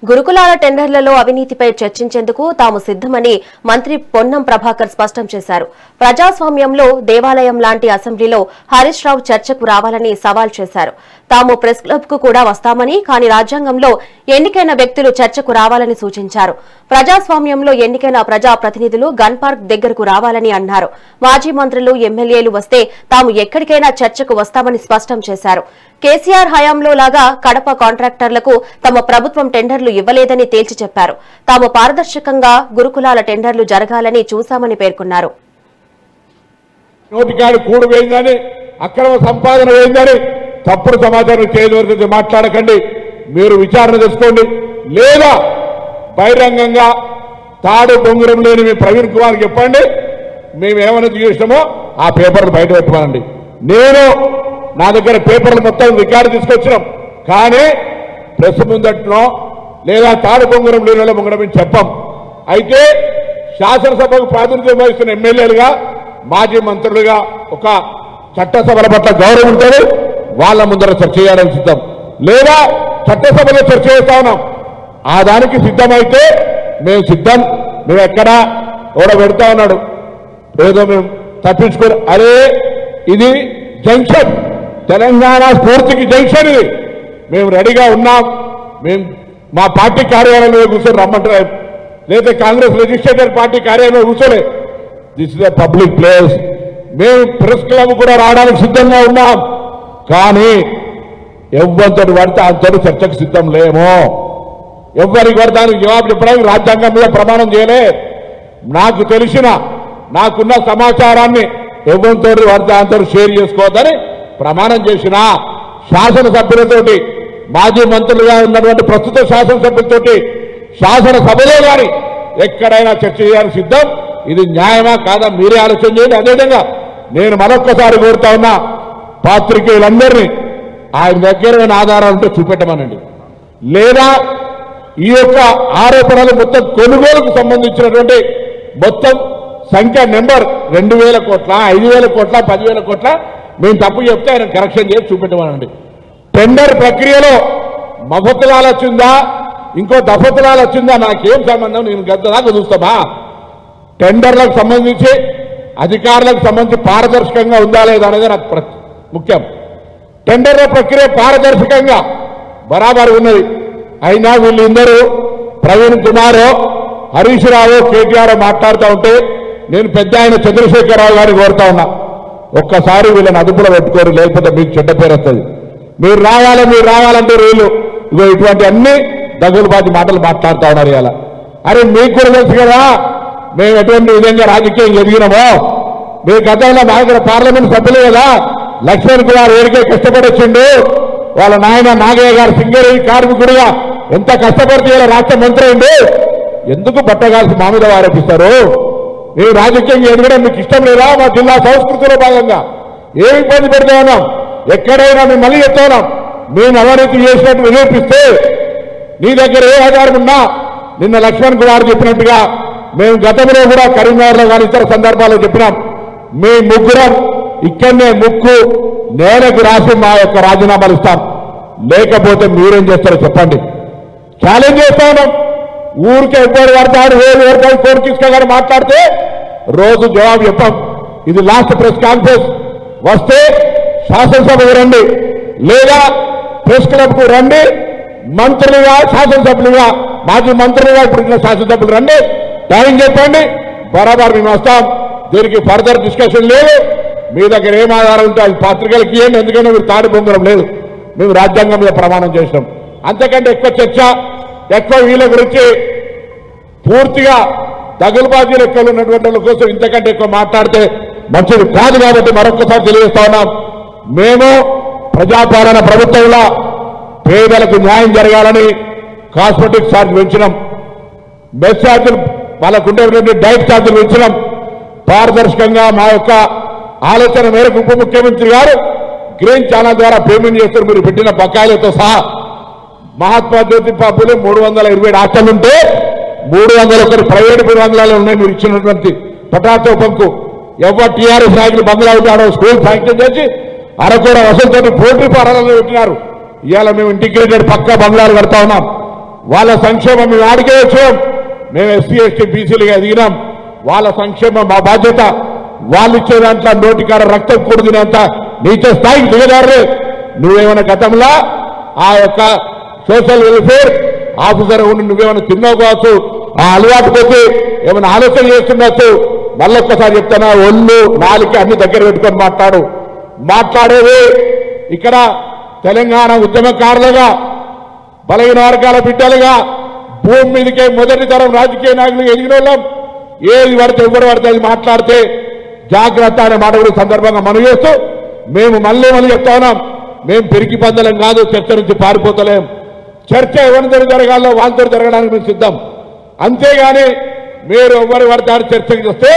గురుకులాల టెండర్లలో అవినీతిపై చర్చించేందుకు తాము సిద్దమని మంత్రి పొన్నం ప్రభాకర్ స్పష్టం చేశారు. ప్రజాస్వామ్యంలో దేవాలయం లాంటి అసెంబ్లీలో హరీష్ రావు చర్చకు రావాలని సవాల్ చేశారు. తాము ప్రెస్ క్లబ్ కు కూడా వస్తామని, కానీ రాజ్యాంగంలో ఎన్నికైన వ్యక్తులు చర్చకు రావాలని సూచించారు. ప్రజాస్వామ్యంలో ఎన్నికైన ప్రజాప్రతినిధులు గన్ పార్క్ దగ్గరకు రావాలని అన్నారు. మాజీ మంత్రులు, ఎమ్మెల్యేలు వస్తే తాము ఎక్కడికైనా చర్చకు వస్తామని స్పష్టం చేశారు. కేసీఆర్ హయాంలో లాగా కడప కాంట్రాక్టర్లకు తమ ప్రభుత్వం టెండర్లు ఇవ్వలేదని తేల్చి చెప్పారు. తాము పారదర్శకంగా గురుకులాల టెండర్లు జరగాలని చూశామని పేర్కొన్నారు. నోటికాడు కూడు వేయిందని, అక్రమ సంపాదన వేయిందని తప్పుడు సమాచారం చేయవలసి మాట్లాడకండి. మీరు విచారణ చేసుకోండి, లేదా బహిరంగంగా తాడు బొంగురం లేని మీ ప్రవీణ్ కుమార్ చెప్పండి. మేమేమైనా చేసినామో ఆ పేపర్లు బయట పెట్టమనండి. నా దగ్గర పేపర్లు మొత్తం రికార్డు తీసుకొచ్చినాం, కానీ ప్రెస్ ముందట్లో లేదా తాడు బొంగురం లేని బొంగడం చెప్పం. అయితే శాసనసభకు ప్రాతినిధ్యం వహిస్తున్న ఎమ్మెల్యేలుగా, మాజీ మంత్రులుగా ఒక చట్టసభల పట్ల గౌరవం ఉంటుంది. వాళ్ళ ముందర చర్చ చేయాలని సిద్ధం, లేదా చట్టసభలో చర్చ చేస్తా ఉన్నాం. ఆ దానికి సిద్ధమైతే మేము సిద్ధం. మేము ఎక్కడా ఎవడ పెడతా ఉన్నాడు ఏదో మేము తప్పించుకొని, అరే ఇది జంక్షన్, తెలంగాణ స్ఫూర్తికి జంక్షన్ ఇది. మేము రెడీగా ఉన్నాం. మేము మా పార్టీ కార్యాలయంలో కూర్చొని రమ్మంటారు, లేదా కాంగ్రెస్ లెజిస్లేటివ్ పార్టీ కార్యాలయంలో కూర్చోలే. This is a public place. మేము ప్రెస్ క్లబ్ కూడా రావడానికి సిద్ధంగా ఉన్నాం, కానీ ఎవరితో పడితే అంతటి చర్చకు సిద్ధం లేమో. ఎవరికి పడతానికి జవాబు చెప్పడానికి రాజ్యాంగం మీద ప్రమాణం చేయలే. నాకు తెలిసిన, నాకున్న సమాచారాన్ని ఎవరితో పడితే అంతా షేర్ చేసుకోవద్దని ప్రమాణం చేసిన శాసనసభ్యులతోటి, మాజీ మంత్రులుగా ఉన్నటువంటి ప్రస్తుత శాసనసభ్యులతోటి శాసనసభలో కానీ ఎక్కడైనా చర్చ చేయాలని సిద్ధం. ఇది న్యాయమా కాదా మీరే ఆలోచన చేయండి. అదేవిధంగా నేను మరొక్కసారి కోరుతా ఉన్నా, పాత్రికేయులందరినీ ఆయన దగ్గర ఆధారాలు ఉంటే చూపెట్టమనండి, లేదా ఈ యొక్క ఆరోపణలు మొత్తం కొనుగోలుకు సంబంధించినటువంటి మొత్తం సంఖ్య నెంబర్ 2,000 కోట్ల, 5,000 కోట్ల, 10,000 కోట్ల మేము తప్పు చెప్తే ఆయన కరెక్షన్ చేసి చూపెట్టమనండి. టెండర్ ప్రక్రియలో మఫతులాలు వచ్చిందా, ఇంకో దఫతులాలు వచ్చిందా, నాకేం సంబంధం, నేను గద్ద దాకా చూస్తామా. టెండర్లకు సంబంధించి, అధికారులకు సంబంధించి పారదర్శకంగా ఉందా లేదా అనేది నాకు ముఖ్యం. టెండర్ల ప్రక్రియ పారదర్శకంగా బరాబర్ ఉన్నది. అయినా వీళ్ళందరూ ప్రవీణ్ కుమార్, హరీష్ రావు, కేటీఆర్ మాట్లాడుతూ ఉంటే నేను పెద్ద ఆయన చంద్రశేఖరరావు గారిని కోరుతా ఉన్నా, ఒక్కసారి వీళ్ళని అదుపులో పెట్టుకోరు, లేకపోతే మీకు చెడ్డ పేరు వస్తుంది. మీరు రావాలంటే వీళ్ళు ఇగో ఇటువంటి అన్ని దగులుబాజీ మాటలు మాట్లాడుతూ ఉన్నారు. ఇలా అరే మీకు కూడా తెలుసు కదా మేము ఎటువంటి విధంగా రాజకీయం ఎదిగినామో. మీ గతంలో మా దగ్గర పార్లమెంట్ సభ్యులు కదా, లక్ష్మణ్ కుమార్ ఏరికే కష్టపడొచ్చిండు, వాళ్ళ నాయన నాగయ్య గారు సింగరేణి కార్మికుడిగా ఎంత కష్టపడితే రాష్ట్ర మంత్రి అయింది. ఎందుకు పట్టగాల్సి మా మీద ఆరోపిస్తారు? మేము రాజకీయంగా ఎదగడం మీకు ఇష్టం లేదా? మా జిల్లా సంస్కృతిలో భాగంగా ఏమి ఇబ్బంది పెడతా ఉన్నాం? ఎక్కడైనా మేము మళ్ళీ చెప్తా ఉన్నాం, మేము అవినీతి చేసినట్టు నిరూపిస్తే నీ దగ్గర ఏ ఆధారం ఉన్నా, నిన్న లక్ష్మణ్ కుమార్ చెప్పినట్టుగా మేము గతంలో కూడా కరీంనగర్లో కానీ ఇతర సందర్భాల్లో చెప్పినాం, మీ ముగ్గురం ఇక్కడనే ముక్కు నేలకు రాసి మా యొక్క రాజీనామాలు ఇస్తాం, లేకపోతే మీరేం చేస్తారో చెప్పండి. ఛాలెంజ్ చేస్తా ఉన్నాం. ఊరికే ఎవ్వరు పడతాడు, వేరు పడతాడు, కోర్టు తీసుకోగానే మాట్లాడితే రోజు జవాబు చెప్పాం. ఇది లాస్ట్ ప్రెస్ కాన్ఫరెన్స్. వస్తే శాసనసభకు రండి, లేదా ప్రెస్ క్లబ్కు రండి. మంత్రులుగా, శాసనసభ్యులుగా, మాజీ మంత్రులుగా ఇప్పుడు శాసనసభ్యులు రండి, టైం చెప్పండి, బరాబర్ మేము వస్తాం. దీనికి ఫర్దర్ డిస్కషన్ లేదు. మీ దగ్గర ఏం ఆధారం ఉంటే అది పత్రికలకి ఇవ్వండి, ఎందుకంటే మీరు తాడి బొంగరం లేదు. మేము రాజ్యాంగం మీద ప్రమాణం చేసినాం. అంతకంటే ఎక్కువ చర్చ, ఎక్కువ వీళ్ళ గురించి పూర్తిగా దగులుబాజీ లెక్కలు ఉన్నటువంటి వాళ్ళ కోసం ఇంతకంటే ఎక్కువ మాట్లాడితే మంచిది కాదు. కాబట్టి మరొకసారి తెలియజేస్తా ఉన్నాం, మేము ప్రజాపాలన ప్రభుత్వంలో పేదలకు న్యాయం జరగాలని కాస్మెటిక్ ఛార్జ్ పెంచినాం, మెస్ ఛార్జీలు వాళ్ళకు ఉండేటువంటి డైట్ ఛార్జీలు పెంచినాం. పారదర్శకంగా మా యొక్క ఆలోచన మేరకు ఉప ముఖ్యమంత్రి గారు గ్రీన్ ఛానల్ ద్వారా పేమెంట్ చేస్తారు. మీరు పెట్టిన బకాయిలతో సహా మహాత్మా జ్యోతి బాబులు 327 హాస్టళ్లుంటే 301 ప్రైవేట్ బంగ్లాలు ఉన్నాయి. మీరు ఇచ్చినటువంటి పటాతో పంకు ఎవరు టీఆర్ఎస్ నాయకులు బంగ్లా ఉంటాడో స్కూల్ శాంక్షన్ చేసి అరకోడ వసంతో పోటీ పారాలను పెట్టినారు. ఇవాళ మేము ఇంటిగ్రేటెడ్ పక్కా బంగ్లాలు కడతా ఉన్నాం. వాళ్ళ సంక్షేమం మేము ఆడికే వచ్చాం. మేము ఎస్సీ ఎస్టీ బీసీలుగా ఎదిగినాం. వాళ్ళ సంక్షేమం మా బాధ్యత. వాళ్ళు ఇచ్చే దాంట్లో నోటికాడ రక్తం కూడినంత నీచ స్థాయికి దిగదారులే. నువ్వేమైనా గతంలో ఆ యొక్క సోషల్ వెల్ఫేర్ ఆఫీసర్ ఉండి నువ్వేమైనా తిన్నావు కావచ్చు, ఆ అలవాటు కొద్ది ఏమైనా ఆలోచన చేస్తున్నట్టు మళ్ళొక్కసారి చెప్తానా, ఒళ్ళు నాలుగు అన్ని దగ్గర పెట్టుకొని మాట్లాడేది ఇక్కడ తెలంగాణ ఉద్యమకారులుగా బలహీన వర్గాల బిడ్డలుగా భూమి మీదకే మొదటి తరం రాజకీయ నాయకులు ఎదిగిన వాళ్ళం. ఏది పడితే ఎవరు పడితే అది మాట్లాడితే జాగ్రత్త అనే మాట కూడా సందర్భంగా మనం చేస్తూ మేము మళ్ళీ చెప్తా ఉన్నాం. మేము పెరిగి పందలం కాదు, చర్చ నుంచి పారిపోతలేం. చర్చ ఎవరితో జరగాలో వాళ్ళతో జరగడానికి మేము సిద్ధం. అంతేగాని మీరు ఎవరు పడతారు చర్చకి వస్తే